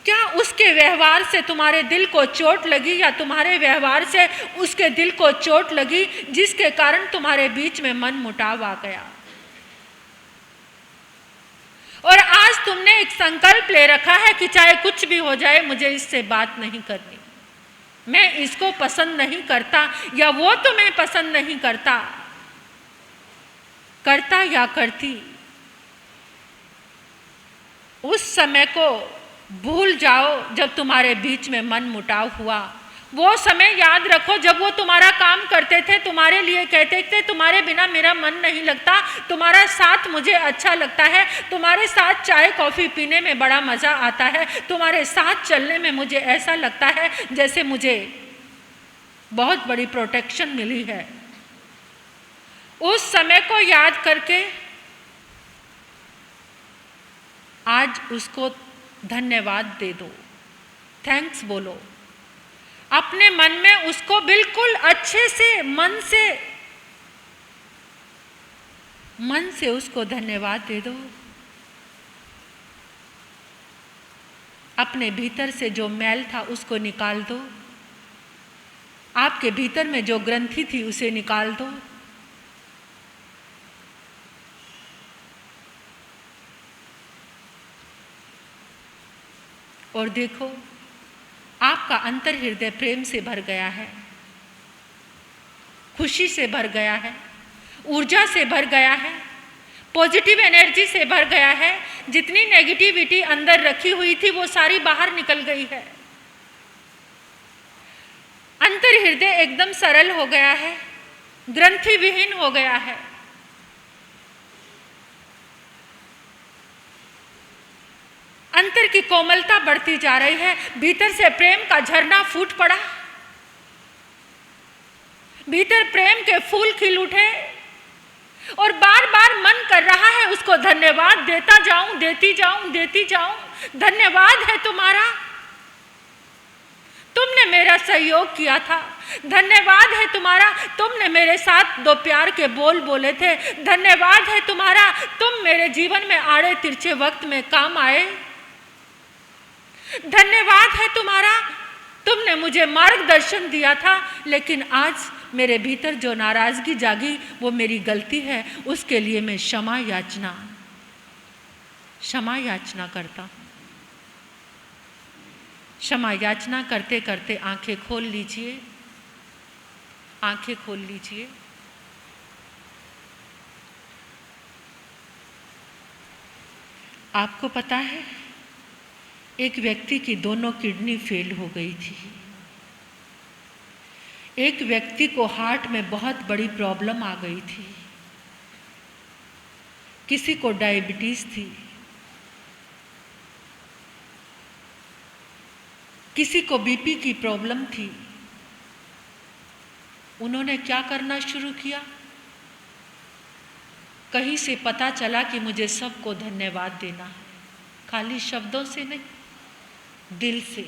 क्या उसके व्यवहार से तुम्हारे दिल को चोट लगी या तुम्हारे व्यवहार से उसके दिल को चोट लगी, जिसके कारण तुम्हारे बीच में मन मुटाव आ गया? और आज तुमने एक संकल्प ले रखा है कि चाहे कुछ भी हो जाए, मुझे इससे बात नहीं करनी, मैं इसको पसंद नहीं करता, या वो तुम्हें पसंद नहीं करता या करती। उस समय को भूल जाओ जब तुम्हारे बीच में मन मुटाव हुआ। वो समय याद रखो जब वो तुम्हारा काम करते थे, तुम्हारे लिए कहते थे तुम्हारे बिना मेरा मन नहीं लगता, तुम्हारा साथ मुझे अच्छा लगता है, तुम्हारे साथ चाय कॉफ़ी पीने में बड़ा मज़ा आता है, तुम्हारे साथ चलने में मुझे ऐसा लगता है जैसे मुझे बहुत बड़ी प्रोटेक्शन मिली है। उस समय को याद करके आज उसको धन्यवाद दे दो, थैंक्स बोलो। अपने मन में उसको बिल्कुल अच्छे से मन से उसको धन्यवाद दे दो। अपने भीतर से जो मैल था उसको निकाल दो, आपके भीतर में जो ग्रंथि थी उसे निकाल दो। और देखो आपका अंतर हृदय प्रेम से भर गया है, खुशी से भर गया है, ऊर्जा से भर गया है, पॉजिटिव एनर्जी से भर गया है। जितनी नेगेटिविटी अंदर रखी हुई थी वो सारी बाहर निकल गई है। अंतर हृदय एकदम सरल हो गया है, ग्रंथि विहीन हो गया है। अंतर की कोमलता बढ़ती जा रही है, भीतर से प्रेम का झरना फूट पड़ा, भीतर प्रेम के फूल खिल उठे और बार बार मन कर रहा है उसको धन्यवाद देता जाऊं, देती जाऊं, देती जाऊं। धन्यवाद है तुम्हारा, तुमने मेरा सहयोग किया था। धन्यवाद है तुम्हारा, तुमने मेरे साथ दो प्यार के बोल बोले थे। धन्यवाद है तुम्हारा, तुम मेरे जीवन में आड़े तिरछे वक्त में काम आए। धन्यवाद है तुम्हारा, तुमने मुझे मार्गदर्शन दिया था, लेकिन आज मेरे भीतर जो नाराजगी जागी वो मेरी गलती है, उसके लिए मैं क्षमा याचना करता हूं। क्षमा याचना करते करते आंखें खोल लीजिए, आंखें खोल लीजिए। आपको पता है एक व्यक्ति की दोनों किडनी फेल हो गई थी। एक व्यक्ति को हार्ट में बहुत बड़ी प्रॉब्लम आ गई थी। किसी को डायबिटीज थी, किसी को बीपी की प्रॉब्लम थी। उन्होंने क्या करना शुरू किया? कहीं से पता चला कि मुझे सबको धन्यवाद देना है, खाली शब्दों से नहीं, दिल से।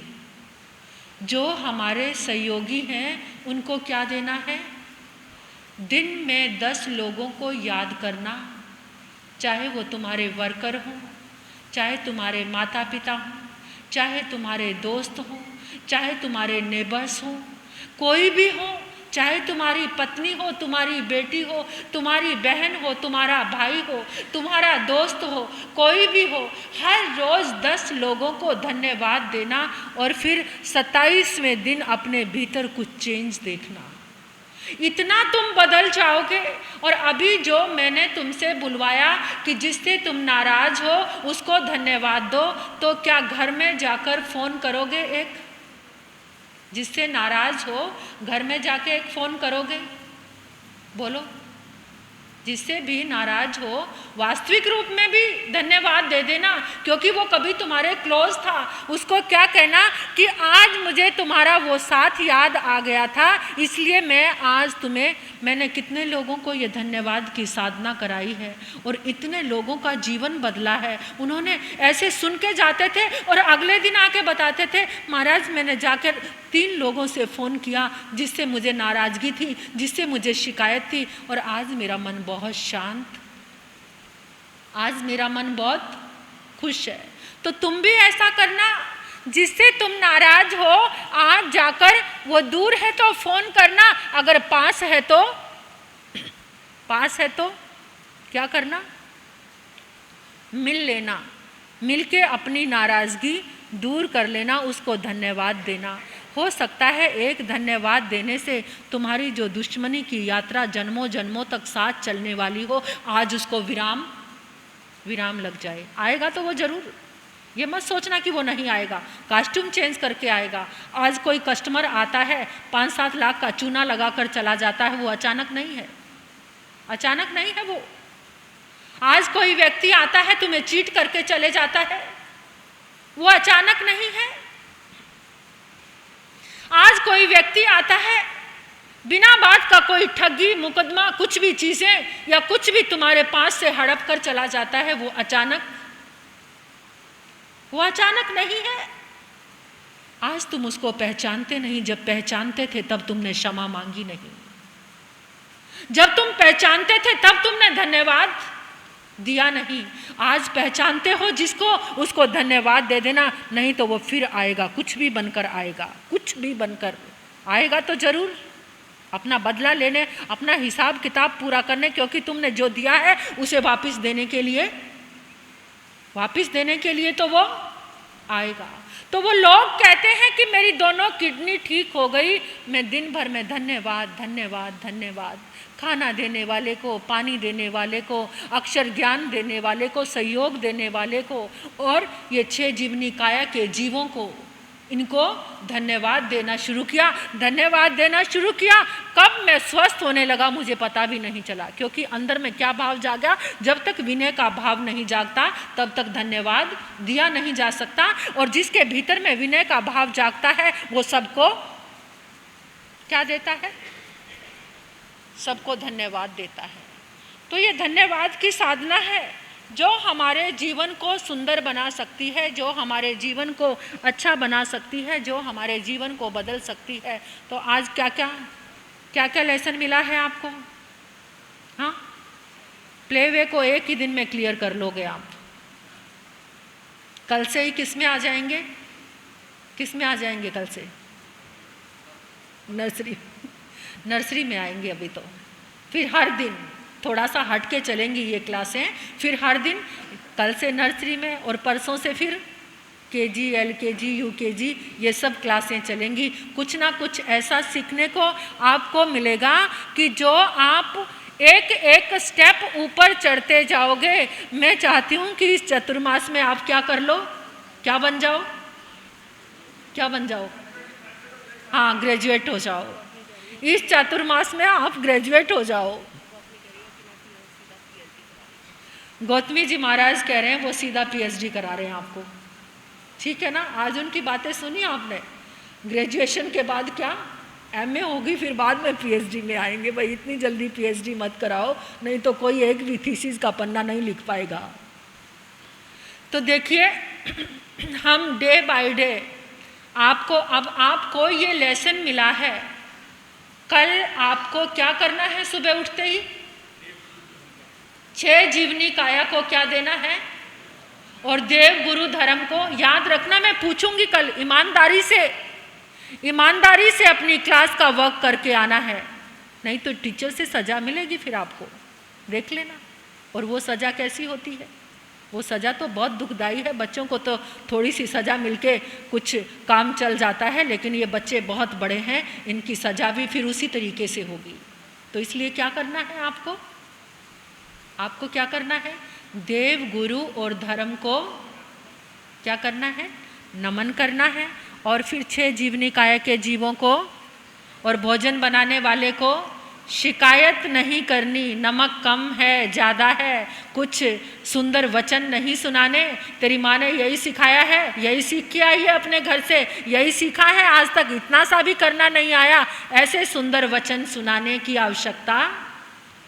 जो हमारे सहयोगी हैं उनको क्या देना है? दिन में 10 लोगों को याद करना, चाहे वो तुम्हारे वर्कर हों, चाहे तुम्हारे माता पिता हों, चाहे तुम्हारे दोस्त हों, चाहे तुम्हारे नेबर्स हों, कोई भी हो, चाहे तुम्हारी पत्नी हो, तुम्हारी बेटी हो, तुम्हारी बहन हो, तुम्हारा भाई हो, तुम्हारा दोस्त हो, कोई भी हो, हर रोज़ 10 लोगों को धन्यवाद देना और फिर 27वें दिन अपने भीतर कुछ चेंज देखना। इतना तुम बदल जाओगे। और अभी जो मैंने तुमसे बुलवाया कि जिससे तुम नाराज हो उसको धन्यवाद दो, तो क्या घर में जाकर फ़ोन करोगे? एक जिससे नाराज हो घर में जाके एक फ़ोन करोगे? बोलो। जिससे भी नाराज हो वास्तविक रूप में भी धन्यवाद दे देना, क्योंकि वो कभी तुम्हारे क्लोज था। उसको क्या कहना कि आज मुझे तुम्हारा वो साथ याद आ गया था, इसलिए मैं आज मैंने कितने लोगों को ये धन्यवाद की साधना कराई है और इतने लोगों का जीवन बदला है। उन्होंने ऐसे सुन के जाते थे और अगले दिन आके बताते थे, महाराज मैंने जाकर 3 लोगों से फ़ोन किया जिससे मुझे नाराज़गी थी, जिससे मुझे शिकायत थी, और आज मेरा मन बहुत शांत, आज मेरा मन बहुत खुश है। तो तुम भी ऐसा करना, जिससे तुम नाराज हो आज जाकर, वो दूर है तो फ़ोन करना, अगर पास है तो क्या करना? मिल लेना, मिल के अपनी नाराज़गी दूर कर लेना, उसको धन्यवाद देना। हो सकता है एक धन्यवाद देने से तुम्हारी जो दुश्मनी की यात्रा जन्मों जन्मों तक साथ चलने वाली हो, आज उसको विराम लग जाए। आएगा तो वो ज़रूर, ये मत सोचना कि वो नहीं आएगा, कॉस्ट्यूम चेंज करके आएगा। आज कोई कस्टमर आता है 5-7 लाख का चूना लगाकर चला जाता है, वो अचानक नहीं है, अचानक नहीं है वो। आज कोई व्यक्ति आता है तुम्हें चीट करके चले जाता है, वो अचानक नहीं है। आज कोई व्यक्ति आता है बिना बात का, कोई ठगी मुकदमा कुछ भी चीजें या कुछ भी तुम्हारे पास से हड़प कर चला जाता है, वो अचानक नहीं है। आज तुम उसको पहचानते नहीं, जब पहचानते थे तब तुमने क्षमा मांगी नहीं, जब तुम पहचानते थे तब तुमने धन्यवाद दिया नहीं। आज पहचानते हो जिसको, उसको धन्यवाद दे देना, नहीं तो वो फिर आएगा, कुछ भी बनकर आएगा, कुछ भी बनकर आएगा तो जरूर, अपना बदला लेने, अपना हिसाब किताब पूरा करने, क्योंकि तुमने जो दिया है उसे वापस देने के लिए तो वो आएगा। तो वो लोग कहते हैं कि मेरी दोनों किडनी ठीक हो गई, मैं दिन भर में धन्यवाद धन्यवाद धन्यवाद, खाना देने वाले को, पानी देने वाले को, अक्षर ज्ञान देने वाले को, सहयोग देने वाले को, और ये 6 जीवनी काया के जीवों को, इनको धन्यवाद देना शुरू किया, धन्यवाद देना शुरू किया। कब मैं स्वस्थ होने लगा मुझे पता भी नहीं चला, क्योंकि अंदर में क्या भाव जागा, जब तक विनय का भाव नहीं जागता तब तक धन्यवाद दिया नहीं जा सकता। और जिसके भीतर में विनय का भाव जागता है वो सबको क्या देता है, सबको धन्यवाद देता है। तो ये धन्यवाद की साधना है जो हमारे जीवन को सुंदर बना सकती है, जो हमारे जीवन को अच्छा बना सकती है, जो हमारे जीवन को बदल सकती है। तो आज क्या क्या लेसन मिला है आपको? हाँ, प्लेवे को एक ही दिन में क्लियर कर लोगे आप। कल से ही किस में आ जाएंगे, कल से? नर्सरी में आएंगे अभी तो। फिर हर दिन थोड़ा सा हट के चलेंगी ये क्लासें, फिर हर दिन, कल से नर्सरी में और परसों से फिर KG, LKG, UKG, ये सब क्लासें चलेंगी। कुछ ना कुछ ऐसा सीखने को आपको मिलेगा कि जो आप एक एक स्टेप ऊपर चढ़ते जाओगे। मैं चाहती हूँ कि इस चतुर्मास में आप क्या कर लो, क्या बन जाओ? हाँ, ग्रेजुएट हो जाओ। इस चातुर्मास में आप ग्रेजुएट हो जाओ। गौतमी जी महाराज कह रहे हैं वो सीधा PhD करा रहे हैं आपको, ठीक है ना? आज उनकी बातें सुनी आपने। ग्रेजुएशन के बाद क्या MA होगी, फिर बाद में PhD में आएंगे। भाई इतनी जल्दी PhD मत कराओ, नहीं तो कोई एक भी थीसिस का पन्ना नहीं लिख पाएगा। तो देखिए हम डे बाय डे आपको ये लेसन मिला है। कल आपको क्या करना है? सुबह उठते ही 6 जीवनी काया को क्या देना है, और देव गुरु धर्म को याद रखना। मैं पूछूंगी कल, ईमानदारी से अपनी क्लास का वर्क करके आना है, नहीं तो टीचर से सजा मिलेगी फिर आपको, देख लेना। और वो सजा कैसी होती है? वो सजा तो बहुत दुखदाई है। बच्चों को तो थोड़ी सी सजा मिलके कुछ काम चल जाता है, लेकिन ये बच्चे बहुत बड़े हैं, इनकी सजा भी फिर उसी तरीके से होगी। तो इसलिए क्या करना है आपको क्या करना है? देव गुरु और धर्म को क्या करना है? नमन करना है। और फिर 6 जीवनी काया के जीवों को और भोजन बनाने वाले को शिकायत नहीं करनी। नमक कम है, ज़्यादा है, कुछ सुंदर वचन नहीं सुनाने। तेरी माँ ने यही सिखाया है, यही सीख के आई है अपने घर से, यही सीखा है, आज तक इतना सा भी करना नहीं आया। ऐसे सुंदर वचन सुनाने की आवश्यकता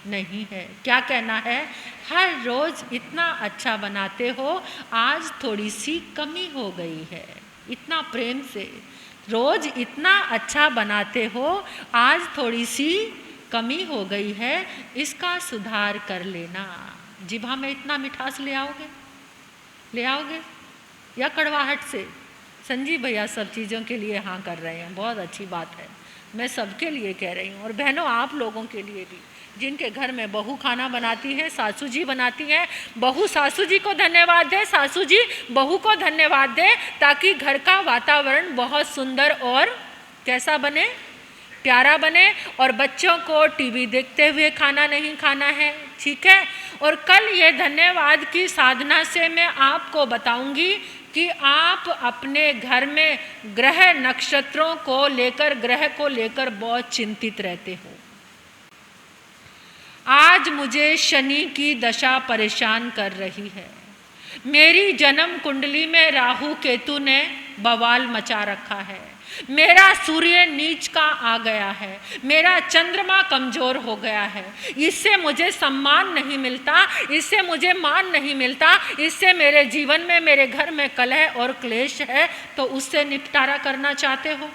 नहीं है। क्या कहना है? हर रोज इतना अच्छा बनाते हो, आज थोड़ी सी कमी हो गई है। इतना प्रेम से रोज इतना अच्छा बनाते हो, आज थोड़ी सी कमी हो गई है, इसका सुधार कर लेना। जिभा में इतना मिठास ले आओगे या कड़वाहट से? संजीव भैया सब चीज़ों के लिए हाँ कर रहे हैं, बहुत अच्छी बात है। मैं सबके लिए कह रही हूँ, और बहनों आप लोगों के लिए भी, जिनके घर में बहू खाना बनाती है, सासू जी बनाती हैं, बहू सासू जी को धन्यवाद दे, सासू जी बहू को धन्यवाद दे, ताकि घर का वातावरण बहुत सुंदर और कैसा बने, प्यारा बने। और बच्चों को टीवी देखते हुए खाना नहीं खाना है, ठीक है? और कल ये धन्यवाद की साधना से मैं आपको बताऊंगी कि आप अपने घर में ग्रह नक्षत्रों को लेकर, ग्रह को लेकर बहुत चिंतित रहते हो। आज मुझे शनि की दशा परेशान कर रही है, मेरी जन्म कुंडली में राहु केतु ने बवाल मचा रखा है, मेरा सूर्य नीच का आ गया है, मेरा चंद्रमा कमजोर हो गया है, इससे मुझे सम्मान नहीं मिलता, इससे मुझे मान नहीं मिलता, इससे मेरे जीवन में, मेरे घर में कलह और क्लेश है। तो उससे निपटारा करना चाहते हो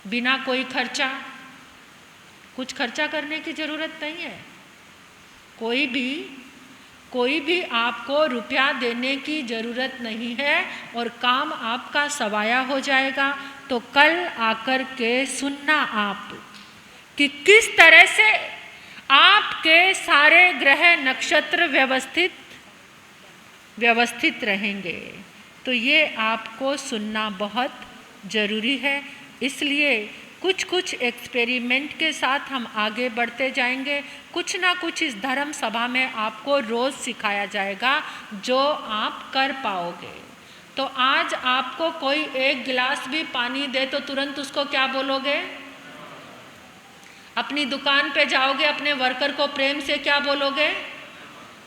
बिना कोई खर्चा। कुछ खर्चा करने की जरूरत नहीं है, कोई भी आपको रुपया देने की ज़रूरत नहीं है और काम आपका सवाया हो जाएगा। तो कल आकर के सुनना आप कि किस तरह से आपके सारे ग्रह नक्षत्र व्यवस्थित रहेंगे। तो ये आपको सुनना बहुत ज़रूरी है। इसलिए कुछ एक्सपेरिमेंट के साथ हम आगे बढ़ते जाएंगे। कुछ ना कुछ इस धर्म सभा में आपको रोज़ सिखाया जाएगा जो आप कर पाओगे। तो आज आपको कोई एक गिलास भी पानी दे तो तुरंत उसको क्या बोलोगे? अपनी दुकान पे जाओगे, अपने वर्कर को प्रेम से क्या बोलोगे?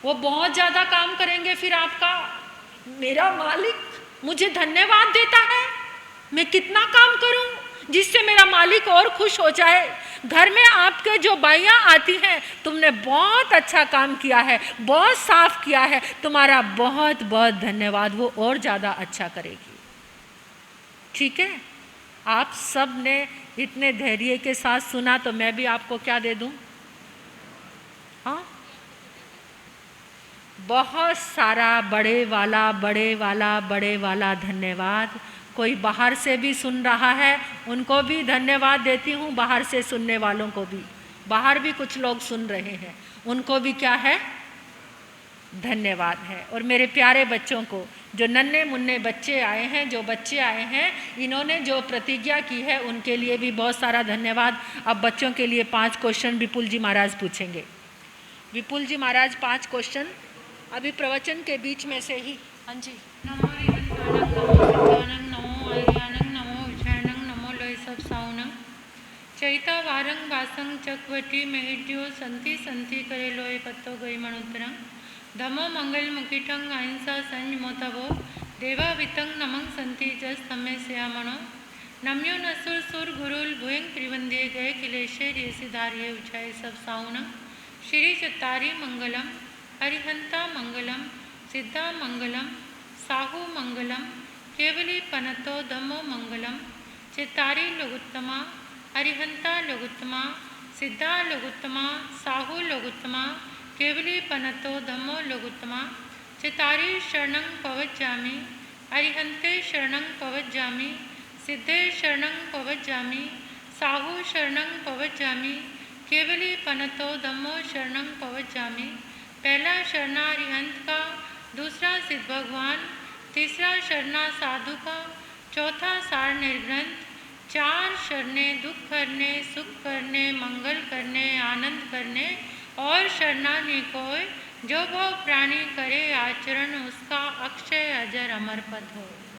वो बहुत ज़्यादा काम करेंगे फिर आपका। मेरा मालिक मुझे धन्यवाद देता है, मैं कितना काम करूं जिससे मेरा मालिक और खुश हो जाए। घर में आपके जो बाइयाँ आती हैं, तुमने बहुत अच्छा काम किया है, बहुत साफ किया है, तुम्हारा बहुत बहुत धन्यवाद, वो और ज़्यादा अच्छा करेगी। ठीक है, आप सब ने इतने धैर्य के साथ सुना तो मैं भी आपको क्या दे दूं? हाँ, बहुत सारा बड़े वाला धन्यवाद। कोई बाहर से भी सुन रहा है, उनको भी धन्यवाद देती हूँ, बाहर से सुनने वालों को भी। बाहर भी कुछ लोग सुन रहे हैं, उनको भी क्या है? धन्यवाद है। और मेरे प्यारे बच्चों को, जो नन्हे मुन्ने बच्चे आए हैं, जो बच्चे आए हैं, इन्होंने जो प्रतिज्ञा की है उनके लिए भी बहुत सारा धन्यवाद। अब बच्चों के लिए 5 क्वेश्चन विपुल जी महाराज पूछेंगे। विपुल जी महाराज 5 क्वेश्चन अभी प्रवचन के बीच में से ही। हाँ जी। नमो सब साउनंग चैता वारंग वासंग चकवटी मेहिड्यो संति संति करे लोए पत्तो गई मणुतरंग धमो मंगल मुकिठंग अहिंसा संज मोतवो देवा वितंग नमंग संति जस तमे श्यामणो नम्यो नसुर सुर गुरुल भुयंग त्रिवंदे गए किलेशे रे सिधारिये उछाए सब साउनंग श्री चतारी मंगलम अरिहंता मंगलम सिद्धा मंगलम साहू मंगलम केवली पनतो धमो मंगलम चितारी लघुत्तमा अरिहंता लघुत्तमा सिद्धा लघुत्तमा साहू लघुत्तमा केवली पनतो धमो लघुत्तमा चितारी शरणं पवज्जामि अरिहंते शरणं पवज्जामि सिद्धे शरणं पवज्जामि साहू शरणं पवज्जामि केवली पनतो धम्मो शरणं पवज्जामि। पहला शरणा अरिहंत का, दूसरा सिद्ध भगवान, तीसरा शरणा साधु का, चौथा सार निर्ग्रंथ, 4 शरणे दुख करने, सुख करने, मंगल करने, आनंद करने और शरणानी कोय जो भव प्राणी करे आचरण उसका अक्षय अजर अमर पद हो।